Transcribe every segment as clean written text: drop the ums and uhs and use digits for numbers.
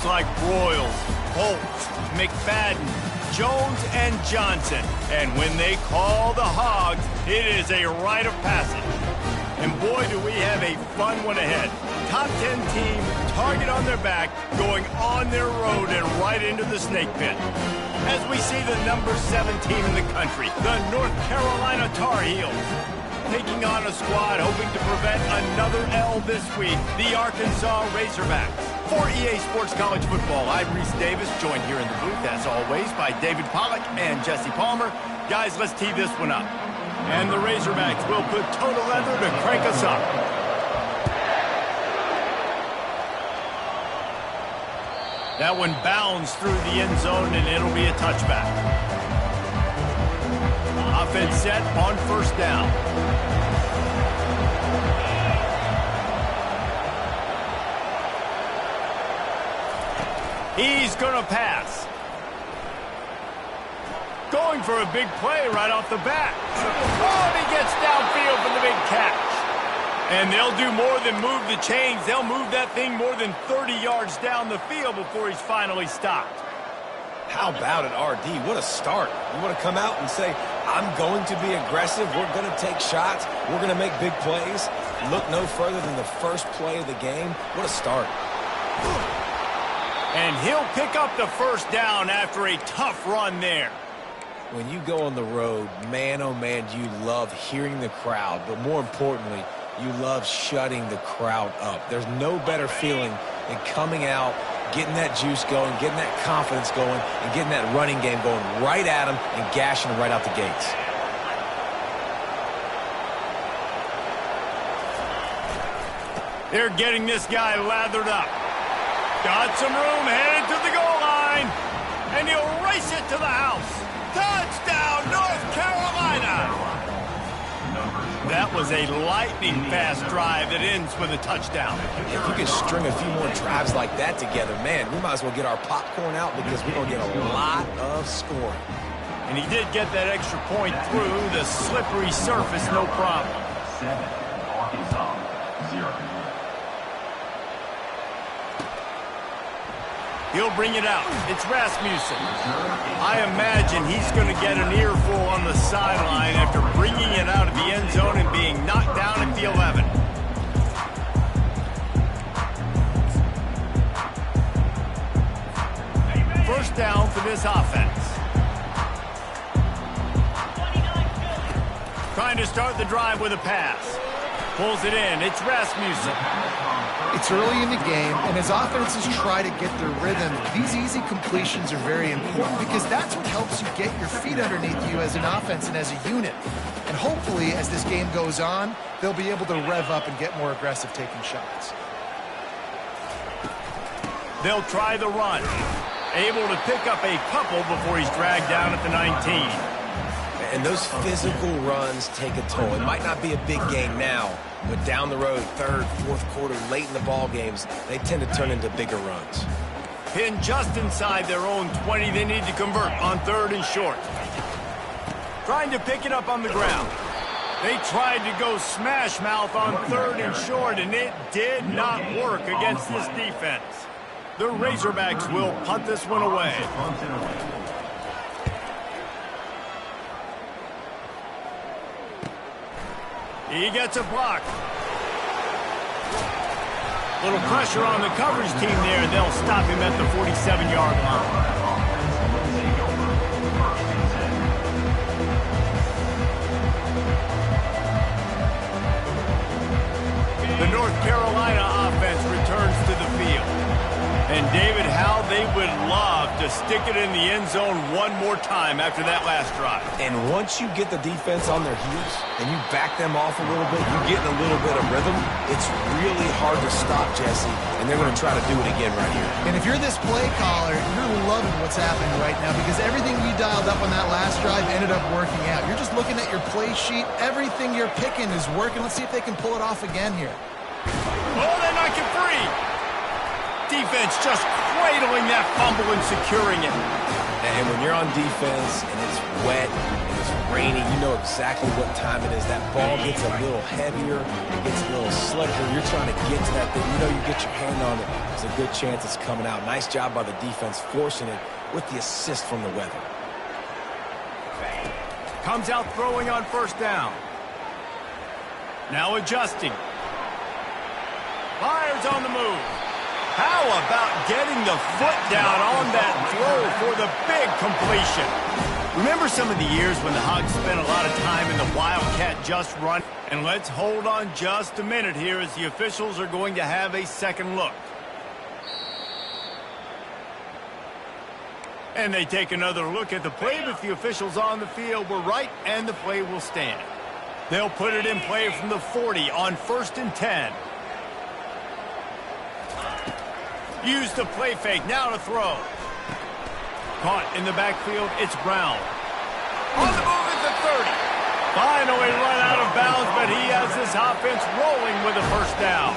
like Broyles, Holtz, McFadden, Jones, and Johnson. And when they call the Hogs, it is a rite of passage. And boy, do we have a fun one ahead. Top 10 team, target on their back, going on their road and right into the snake pit. As we see the number 7 team in the country, the North Carolina Tar Heels, taking on a squad hoping to prevent another L this week, the Arkansas Razorbacks. For EA Sports College Football, I'm Reese Davis, joined here in the booth, as always, by David Pollack and Jesse Palmer. Guys, let's tee this one up. And the Razorbacks will put total leather to crank us up. That one bounds through the end zone, and it'll be a touchback. Offense set on first down. He's going to pass. Going for a big play right off the bat. Oh, and he gets downfield for the big catch. And they'll do more than move the chains. They'll move that thing more than 30 yards down the field before he's finally stopped. How about it, RD? What a start. You want to come out and say, I'm going to be aggressive. We're going to take shots. We're going to make big plays. Look no further than the first play of the game. What a start. And he'll pick up the first down after a tough run there. When you go on the road, man, oh man, you love hearing the crowd. But more importantly, you love shutting the crowd up. There's no better feeling than coming out, getting that juice going, getting that confidence going, and getting that running game going right at them and gashing them right out the gates. They're getting this guy lathered up. Got some room, headed to the goal line, and he'll race it to the house. Touchdown, North Carolina! That was a lightning-fast drive that ends with a touchdown. If we could string a few more drives like that together, man, we might as well get our popcorn out because we're going to get a lot of scoring. And he did get that extra point through the slippery surface, no problem. 7, Arkansas, 0. He'll bring it out. It's Rasmussen. I imagine he's going to get an earful on the sideline after bringing it out of the end zone and being knocked down at the 11. First down for this offense. Trying to start the drive with a pass. Pulls it in. It's Rasmussen. It's early in the game, and as offenses try to get their rhythm, these easy completions are very important because that's what helps you get your feet underneath you as an offense and as a unit. And hopefully, as this game goes on, they'll be able to rev up and get more aggressive taking shots. They'll try the run. Able to pick up a couple before he's dragged down at the 19. And those physical runs take a toll. It might not be a big game now, but down the road, third, fourth quarter, late in the ball games, they tend to turn into bigger runs. Pinned just inside their own 20. They need to convert on third and short. Trying to pick it up on the ground. They tried to go smash mouth on third and short, and it did not work against this defense. The Razorbacks will punt this one away. He gets a block. Little pressure on the coverage team there. They'll stop him at the 47-yard line. The North Carolina offense returns to the field. And David, how they would love to stick it in the end zone one more time after that last drive. And once you get the defense on their heels and you back them off a little bit, you get in a little bit of rhythm, it's really hard to stop, Jesse, and they're going to try to do it again right here. And if you're this play caller, you're loving what's happening right now because everything you dialed up on that last drive ended up working out. You're just looking at your play sheet. Everything you're picking is working. Let's see if they can pull it off again here. Oh, they knock it free. Defense just cradling cradling that fumble and securing it. And when you're on defense and it's wet and it's rainy, you know exactly what time it is. That ball gets a little heavier, it gets a little slicker. You're trying to get to that thing. You know you get your hand on it, there's a good chance it's coming out. Nice job by the defense forcing it with the assist from the weather. Comes out throwing on first down. Now adjusting. Fires on the move. How about getting the foot down on that throw for the big completion? Remember some of the years when the Hogs spent a lot of time in the Wildcat just run? And let's hold on just a minute here as the officials are going to have a second look. And they take another look at the play, but the officials on the field were right, and the play will stand. They'll put it in play from the 40 on 1st and 10. Use the play fake, now to throw. Caught in the backfield, it's Brown. On the move at the 30. Finally run out of bounds, but he has this offense rolling with a first down.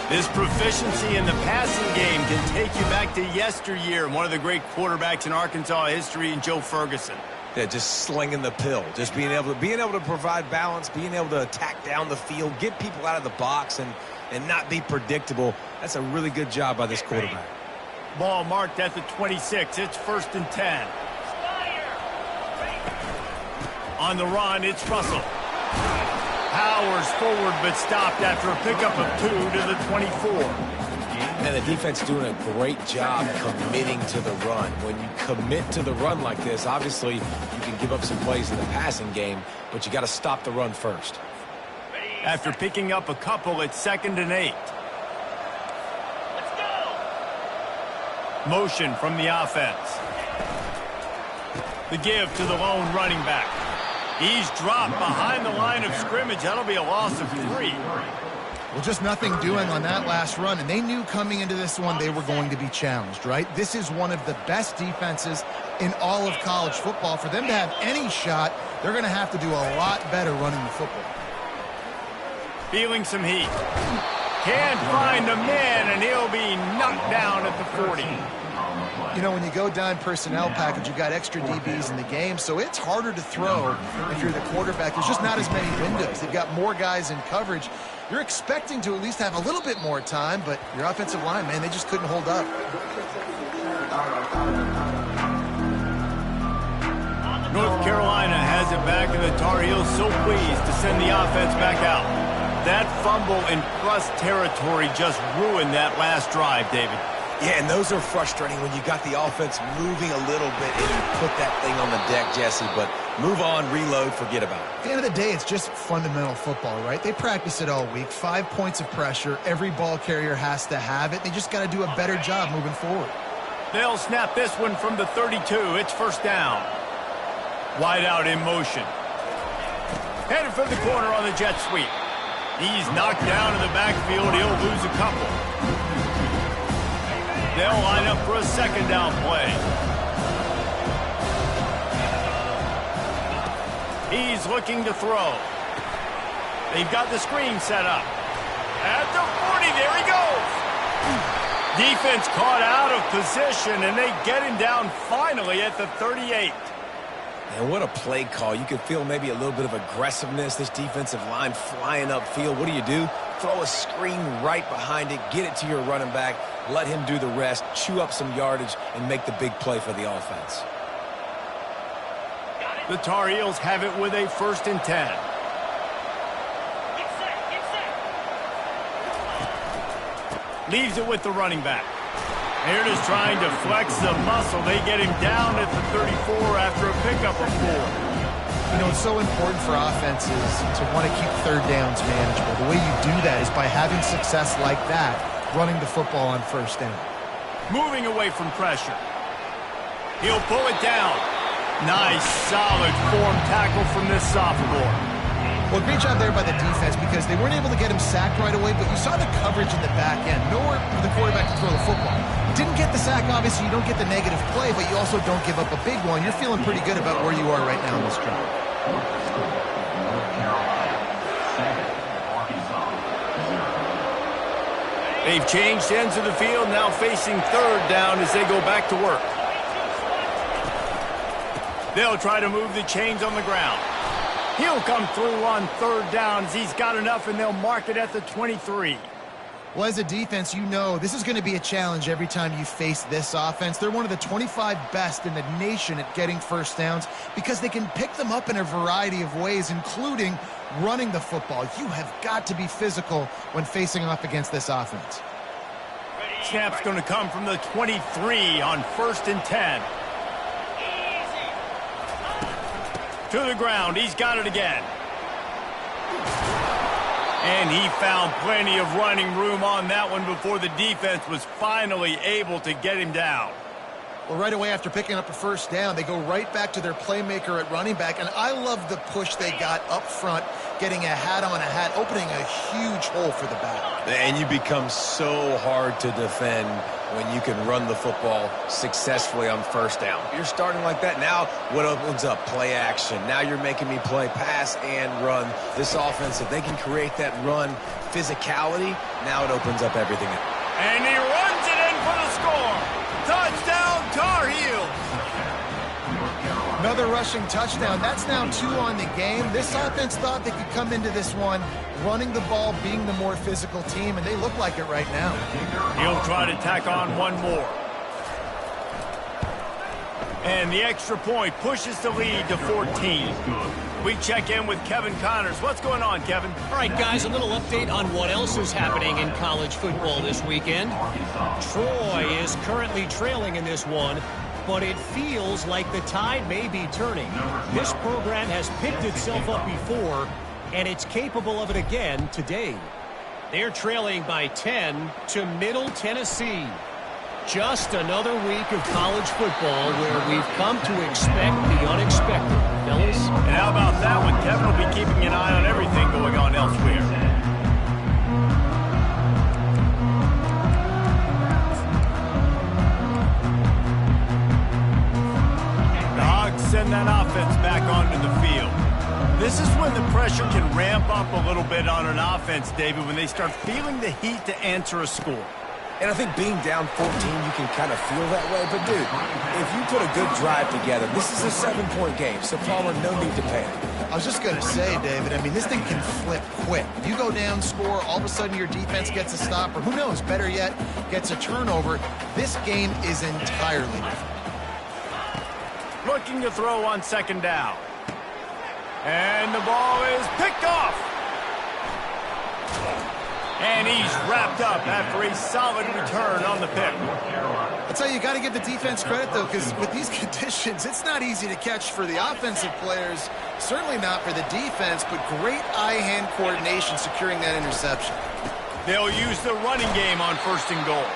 This proficiency in the passing game can take you back to yesteryear, one of the great quarterbacks in Arkansas history, in Joe Ferguson. Yeah, just slinging the pill, just being able to provide balance, being able to attack down the field, get people out of the box, and not be predictable. That's a really good job by this quarterback. Ball marked at the 26. It's 1st and 10. On the run, it's Russell. Powers forward, but stopped after a pickup of 2 to the 24. And the defense doing a great job committing to the run. When you commit to the run like this, obviously you can give up some plays in the passing game, but you got to stop the run first. After picking up a couple, it's 2nd and 8. Let's go. Motion from the offense. The give to the lone running back. He's dropped behind the line of scrimmage. That'll be a loss of 3. Well, just nothing doing on that last run, and they knew coming into this one they were going to be challenged, right? This is one of the best defenses in all of college football. For them to have any shot, they're going to have to do a lot better running the football. Feeling some heat. Can't find the man, and he'll be knocked down at the 40. You know, when you go down personnel package, you've got extra DBs in the game, so it's harder to throw if you're the quarterback. There's just not as many windows. They've got more guys in coverage. You're expecting to at least have a little bit more time, but your offensive line, man, they just couldn't hold up. North Carolina has it back, and the Tar Heels so pleased to send the offense back out. That fumble in plus territory just ruined that last drive, David. Yeah, and those are frustrating when you got the offense moving a little bit and you put that thing on the deck, Jesse, but move on, reload, forget about it. At the end of the day, it's just fundamental football, right? They practice it all week. 5 points of pressure. Every ball carrier has to have it. They just got to do a better job moving forward. They'll snap this one from the 32. It's 1st down. Wide out in motion. Headed for the corner on the jet sweep. He's knocked down in the backfield. He'll lose a couple. They'll line up for a 2nd down play. He's looking to throw. They've got the screen set up. At the 40, there he goes. Defense caught out of position, and they get him down finally at the 38. And what a play call. You could feel maybe a little bit of aggressiveness, this defensive line flying upfield. What do? Throw a screen right behind it, get it to your running back, let him do the rest, chew up some yardage, and make the big play for the offense. The Tar Heels have it with a 1st and 10. Leaves it with the running back. They're just trying to flex the muscle. They get him down at the 34 after a pickup of 4. You know, it's so important for offenses to want to keep 3rd downs manageable. The way you do that is by having success like that, running the football on 1st down. Moving away from pressure. He'll pull it down. Nice, solid form tackle from this sophomore. Well, great job there by the defense because they weren't able to get him sacked right away, but you saw the coverage in the back end. Nowhere for the quarterback to throw the football. Didn't get the sack, obviously. You don't get the negative play, but you also don't give up a big one. You're feeling pretty good about where you are right now in this drive. They've changed ends of the field, now facing third down as they go back to work. They'll try to move the chains on the ground. He'll come through on third down as he's got enough, and they'll mark it at the 23. Well, as a defense, you know this is going to be a challenge every time you face this offense. They're one of the 25 best in the nation at getting first downs because they can pick them up in a variety of ways, including running the football. You have got to be physical when facing off against this offense. Snap's going to come from the 23 on 1st and 10. To the ground. He's got it again. And he found plenty of running room on that one before the defense was finally able to get him down. Well, right away after picking up a first down, they go right back to their playmaker at running back. And I love the push they got up front, getting a hat on a hat, opening a huge hole for the back. And you become so hard to defend when you can run the football successfully on first down. You're starting like that. Now what opens up? Play action. Now you're making me play pass and run. This offense, if they can create that run physicality, now it opens up everything. And he runs it in for the score. Touchdown, Tar Heels. Another rushing touchdown. That's now 2 on the game. This offense thought they could come into this one running the ball, being the more physical team, and they look like it right now. He'll try to tack on one more. And the extra point pushes the lead to 14. We check in with Kevin Connors. What's going on, Kevin? All right, guys, a little update on what else is happening in college football this weekend. Troy is currently trailing in this one, but it feels like the tide may be turning. This program has picked itself up before, and it's capable of it again today. They're trailing by 10 to Middle Tennessee. Just another week of college football where we've come to expect the unexpected, fellas. And how about that one? Kevin will be keeping an eye on everything going on elsewhere. The Hogs send that offense back onto the field. This is when the pressure can ramp up a little bit on an offense, David, when they start feeling the heat to answer a score. And I think being down 14, you can kind of feel that way. But, dude, if you put a good drive together, this is a 7-point game. So, Palmer, no need to panic. I was just going to say, David, I mean, this thing can flip quick. You go down, score, all of a sudden your defense gets a stop, or who knows, better yet, gets a turnover. This game is entirely different. Looking to throw on 2nd down. And the ball is picked off. And he's wrapped up after a solid return on the pick. I'll tell you, you got to give the defense credit, though, because with these conditions, it's not easy to catch for the offensive players, certainly not for the defense, but great eye-hand coordination securing that interception. They'll use the running game on 1st and goal.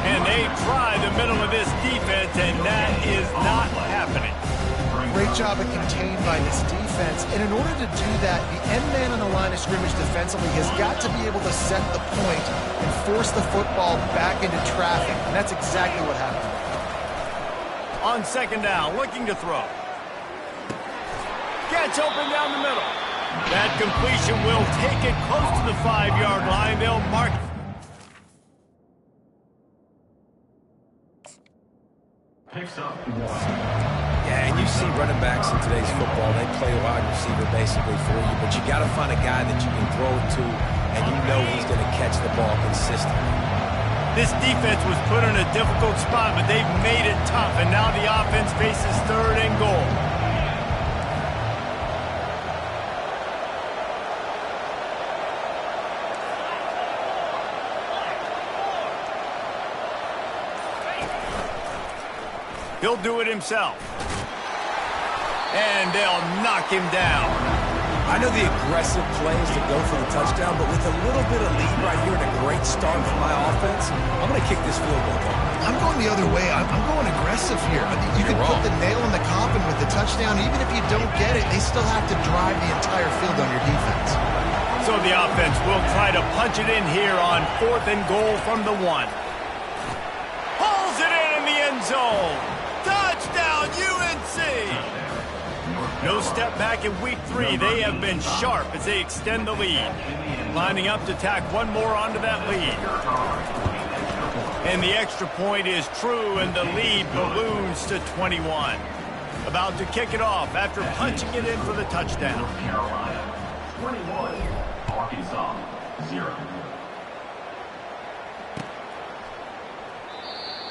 And they try the middle of this defense, and that is not happening. Great job of contained by this defense. And in order to do that, the end man on the line of scrimmage defensively has got to be able to set the point and force the football back into traffic. And that's exactly what happened. On 2nd down, looking to throw. Gets open down the middle. That completion will take it close to the 5-yard line. They'll mark it. Picks up 1. Yeah, and you see running backs in today's football, they play wide receiver basically for you, but you got to find a guy that you can throw it to, and you know he's going to catch the ball consistently. This defense was put in a difficult spot, but they've made it tough, and now the offense faces 3rd and goal. He'll do it himself. And they'll knock him down. I know the aggressive plays to go for the touchdown, but with a little bit of lead right here and a great start from my offense, I'm going to kick this field goal. I'm going the other way. I'm going aggressive here. I mean, you can put the nail in the coffin with the touchdown. Even if you don't get it, they still have to drive the entire field on your defense. So the offense will try to punch it in here on 4th and goal from the 1. Pulls it in the end zone. Touchdown, UNC! No step back in week 3. They have been sharp as they extend the lead. Lining up to tack one more onto that lead. And the extra point is true, and the lead balloons to 21. About to kick it off after punching it in for the touchdown. Carolina 21, Arkansas 0.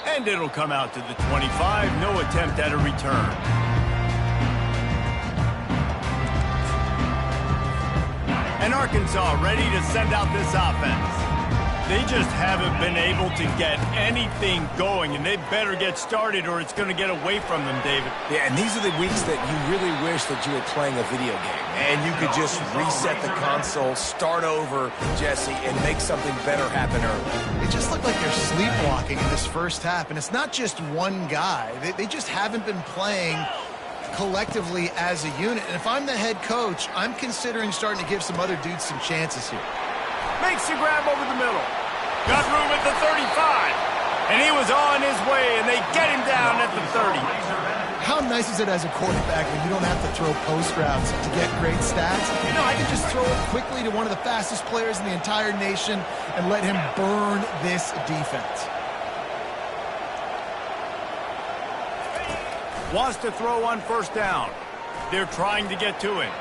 And it'll come out to the 25. No attempt at a return. And Arkansas ready to send out this offense. They just haven't been able to get anything going, and they better get started or it's going to get away from them, David. Yeah, and these are the weeks that you really wish that you were playing a video game and you could just reset the console, start over, Jesse, and make something better happen early. It just looked like they're sleepwalking in this first half, and it's not just one guy. They just haven't been playing collectively as a unit. And if I'm the head coach, I'm considering starting to give some other dudes some chances here. Makes the grab over the middle. Got room at the 35. And he was on his way, and they get him down at the 30. How nice is it as a quarterback when you don't have to throw post routes to get great stats? You know, I can just throw it quickly to one of the fastest players in the entire nation and let him burn this defense. Wants to throw on first down. They're trying to get to him.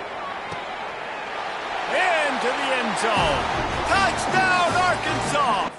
Into the end zone. Touchdown, Arkansas!